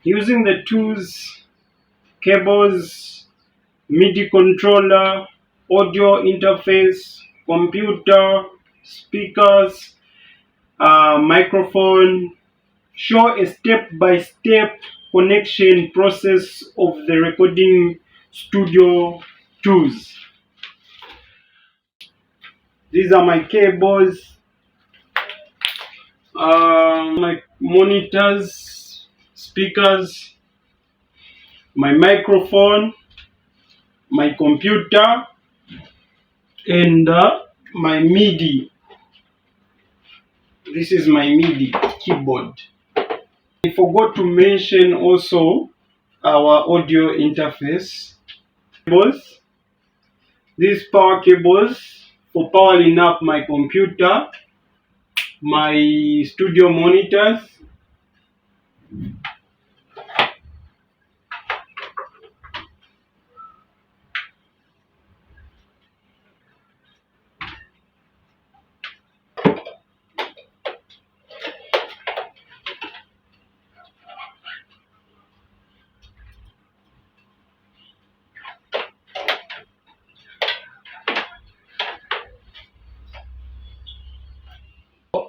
using the tools, cables, MIDI controller, audio interface, computer, speakers, microphone. Show a step-by-step connection process of the recording studio tools. These are my cables, my monitors, speakers, my microphone, my computer, and my MIDI. This is my MIDI keyboard. I forgot to mention also our audio interface cables. These power cables for powering up my computer, my studio monitors,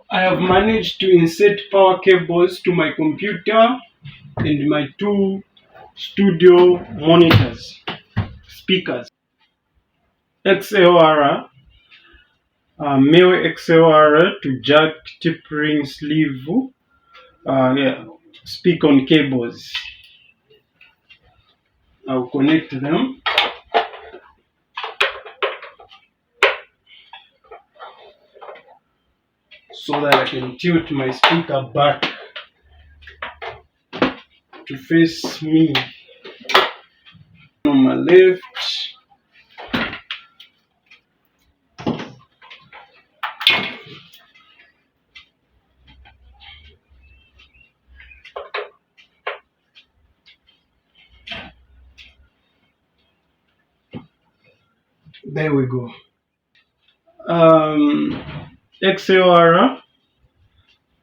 I have managed to insert power cables to my computer and my two studio monitors, speakers. XLR, male XLR to jack tip ring sleeve, speak on cables. I'll connect them. So that I can tilt my speaker back to face me. On my left, there we go. XLR,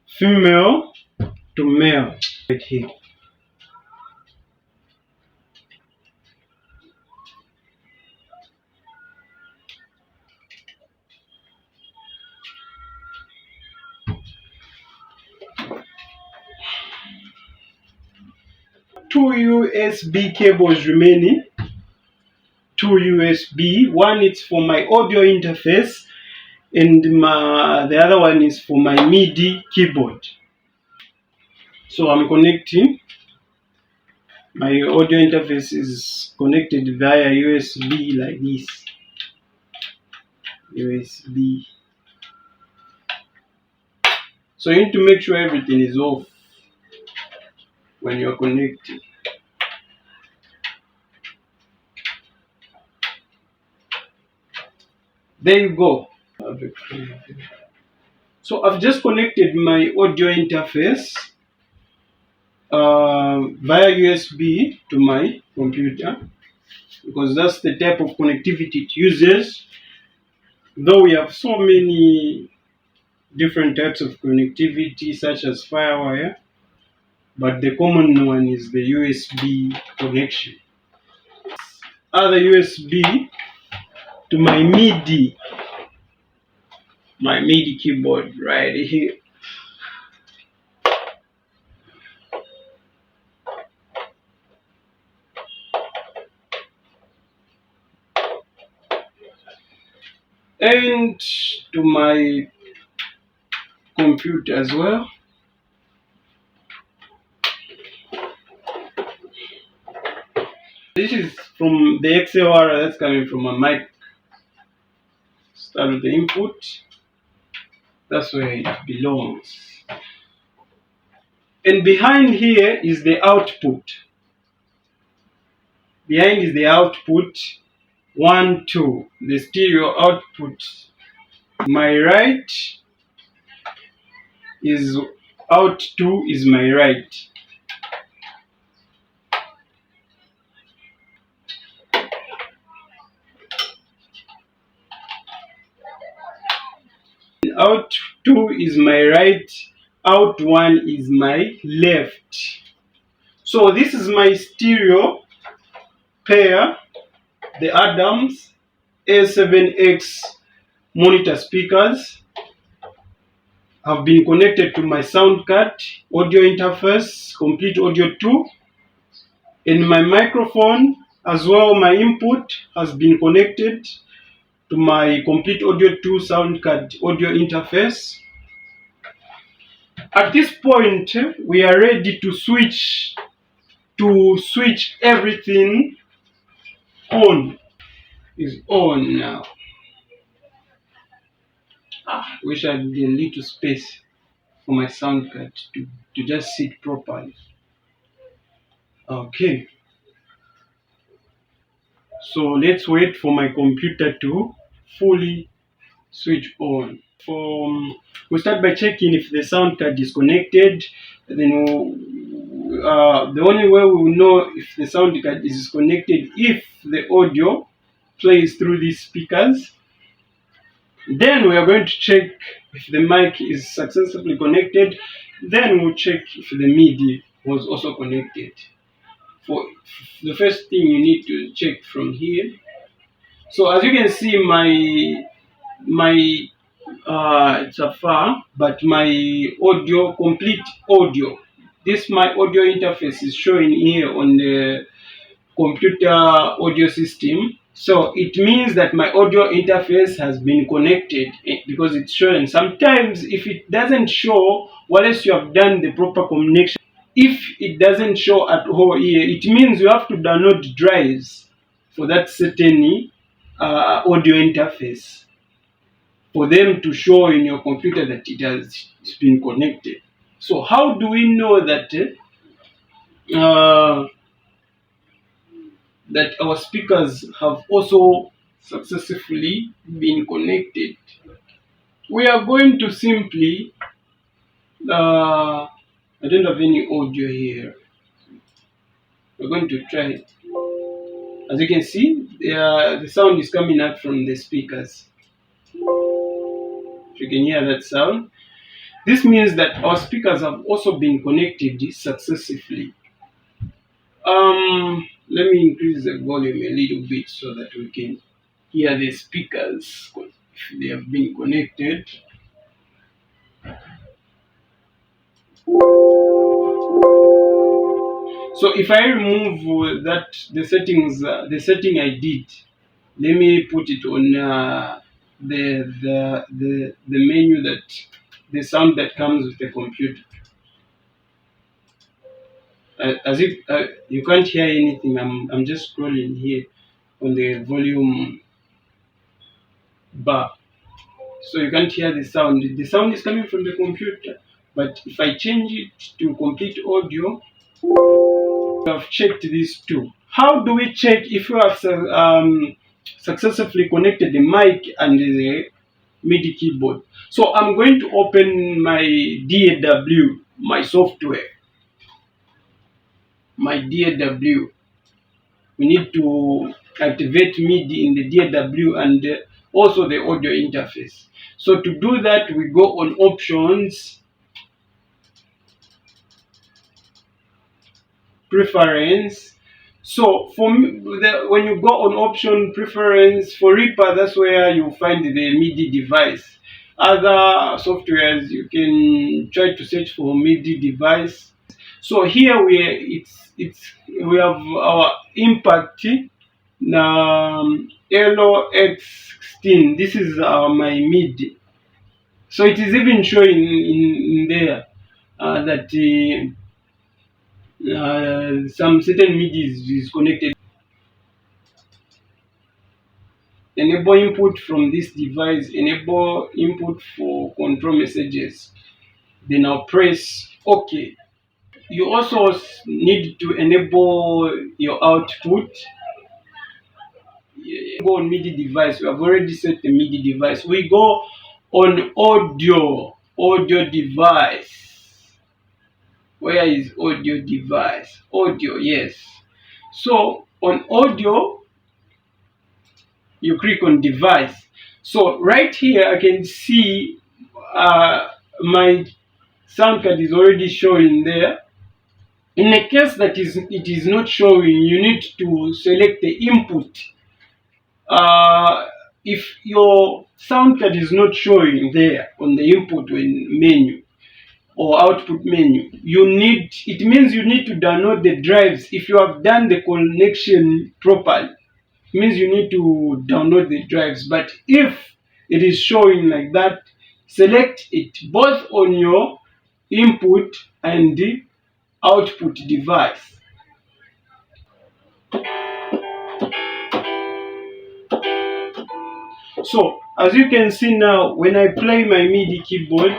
female to male, right here. Two USB cables remaining. Two USB. One is for my audio interface, and the other one is for my MIDI keyboard. So I'm connecting. My audio interface is connected via USB like this. USB. So you need to make sure everything is off when you're connecting. There you go. So I've just connected my audio interface via USB to my computer, because that's the type of connectivity it uses. Though we have so many different types of connectivity such as FireWire, but the common one is the USB connection. Other USB to my MIDI keyboard right here. And to my computer as well. This is from the XLR that's coming from a mic. Start with the input. That's where it belongs. And behind here is the output. Behind is the output. 1, 2. The stereo output. My right is out 2 is my right. Out 2 is my right, out 1 is my left. So this is my stereo pair, the Adams A7X monitor speakers have been connected to my sound card, audio interface, Complete Audio 2, and my microphone as well. My input has been connected to my Complete Audio 2 sound card audio interface. At this point, we are ready to switch everything on. Is on now. Wish I had a little space for my sound card to just sit properly. Okay, so let's wait for my computer to fully switch on. We start by checking if the sound card is connected. Then the only way we will know if the sound card is connected if the audio plays through these speakers. Then we are going to check if the mic is successfully connected. Then we'll check if the MIDI was also connected. For the first thing you need to check from here. So as you can see, it's a far, but my audio, Complete Audio, this my audio interface is showing here on the computer audio system. So it means that my audio interface has been connected because it's showing. Sometimes if it doesn't show, unless you have done the proper connection, if it doesn't show at all here, it means you have to download drives for that certain audio interface for them to show in your computer that it has been connected. So how do we know that that our speakers have also successfully been connected? We are going to simply I don't have any audio here. We're going to try it. As you can see, the sound is coming out from the speakers. If you can hear that sound, this means that our speakers have also been connected successfully. Let me increase the volume a little bit so that we can hear the speakers if they have been connected. So if I remove the setting I did, let me put it on the menu, that the sound that comes with the computer. As if you can't hear anything. I'm just scrolling here on the volume bar, so you can't hear the sound. The sound is coming from the computer, but if I change it to Complete Audio, we have checked these two. How do we check if you have successfully connected the mic and the MIDI keyboard? So I'm going to open my DAW, my software, my DAW. We need to activate MIDI in the DAW and also the audio interface. So to do that, we go on Options, Preference. So when you go on Option, Preference, for Reaper, that's where you find the MIDI device. Other softwares, you can try to search for MIDI device. So here we have our Impact LO-X16. This is my MIDI. So it is even showing in there that some certain MIDI is connected. Enable input from this device, enable input for control messages. Then I'll press OK. You also need to enable your output. Go on MIDI device. We have already set the MIDI device. We go on audio device. Where is audio device? Audio, yes. So on audio, you click on device. So right here, I can see my sound card is already showing there. In a case that it is not showing, you need to select the input. If your sound card is not showing there on the input menu or output menu, it means you need to download the drives. If you have done the connection properly, it means you need to download the drives. But if it is showing like that, select it both on your input and the output device. So as you can see now, when I play my MIDI keyboard,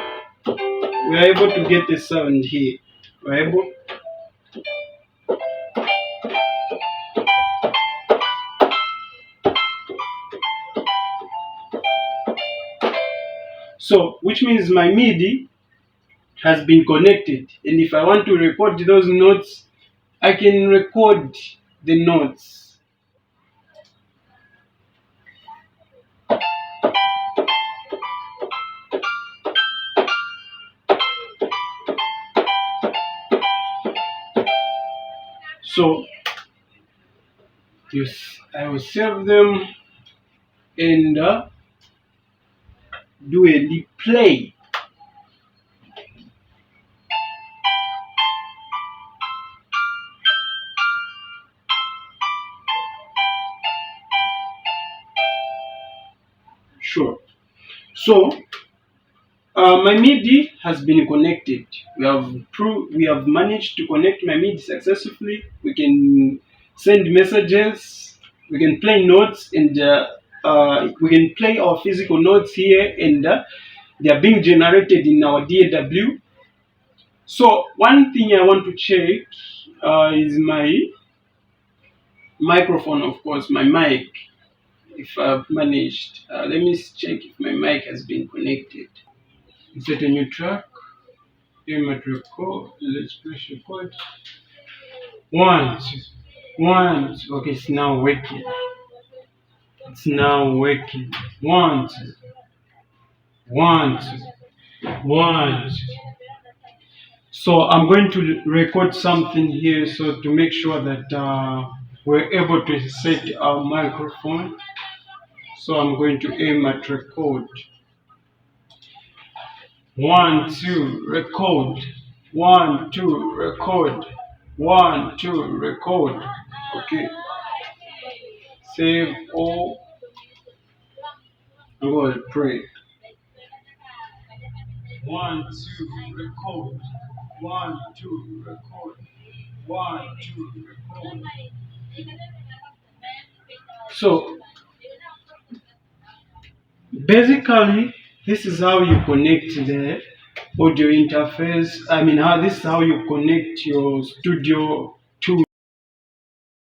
we are able to get the sound here. We're able. So which means my MIDI has been connected, and if I want to record those notes, I can record the notes. So yes, I will save them and do a replay. Sure. So my MIDI has been connected. We have managed to connect my MIDI successfully. We can send messages. We can play notes, and we can play our physical notes here, and they are being generated in our DAW. So one thing I want to check is my microphone, of course, my mic. If I've managed, let me check if my mic has been connected. Insert a new track. Aim at record. Let's press record. One, two, one, two. Okay, it's now working. It's now working. One, two, one, two, one, two. So I'm going to record something here, so to make sure that we're able to set our microphone. So I'm going to aim at record. One, two, record. One, two, record. One, two, record. Okay. Save all. I'm going to pray. One, two, record. One, two, record. One, two, record. So basically, this is how you connect the audio interface. This is how you connect your studio